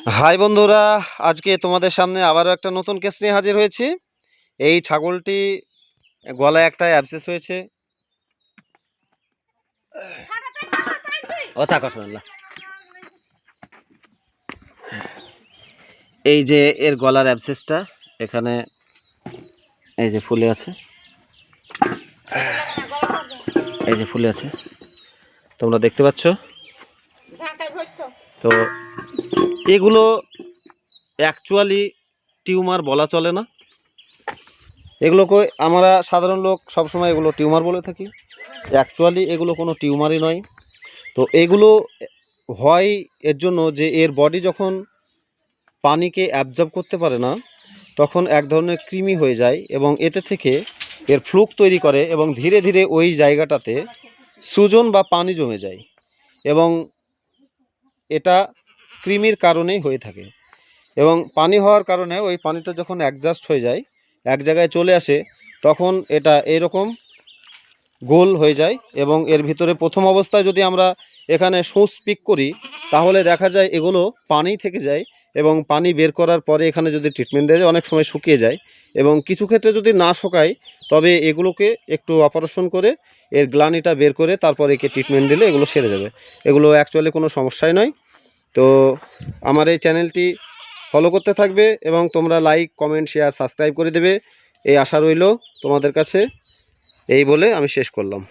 High বন্ধুরা, আজকে তোমাদের সামনে আবারও একটা নতুন কেস নিয়ে হাজির হয়েছি। এই ছাগলটি গলায় একটা অ্যাবসেস হয়েছে। এই যে এর গলার অ্যাবসেসটা এখানে এই যে ফুলে আছে, এই যে ফুলে আছে, তোমরা দেখতে পাচ্ছ। তো এগুলো অ্যাকচুয়ালি টিউমার বলা চলে না। এগুলোকে আমরা সাধারণ লোক সবসময় এগুলো টিউমার বলে থাকি। অ্যাকচুয়ালি এগুলো কোনো টিউমারই নয়। তো এগুলো হয় এর জন্য যে এর বডি যখন পানিকে অ্যাবজর্ব করতে পারে না, তখন এক ধরনের কৃমি হয়ে যায় এবং এতে থেকে এর ফ্লুক তৈরি করে এবং ধীরে ধীরে ওই জায়গাটাতে সুজন বা পানি জমে যায় এবং এটা কৃমির কারণেই হয়ে থাকে। এবং পানি হওয়ার কারণে ওই পানিটা যখন অ্যাডজাস্ট হয়ে যায়, এক জায়গায় চলে আসে, তখন এটা এরকম গোল হয়ে যায় এবং এর ভিতরে প্রথম অবস্থায় যদি আমরা এখানে সূচ পিক করি তাহলে দেখা যায় এগুলো পানি থেকে যায় এবং পানি বের করার পরে এখানে যদি ট্রিটমেন্ট দেওয়া যায় অনেক সময় শুকিয়ে যায় এবং কিছু ক্ষেত্রে যদি না শুকায় তবে এগুলোকে একটু অপারেশন করে এর গ্লানিটা বের করে তারপর একে ট্রিটমেন্ট দিলে এগুলো সেরে যাবে। এগুলো অ্যাকচুয়ালি কোনো সমস্যাই নয়। তো আমার এই চ্যানেলটি ফলো করতে থাকবে এবং তোমরা লাইক, কমেন্ট, শেয়ার, সাবস্ক্রাইব করে দেবে, এই আশা রইল তোমাদের কাছে। এই বলে আমি শেষ করলাম।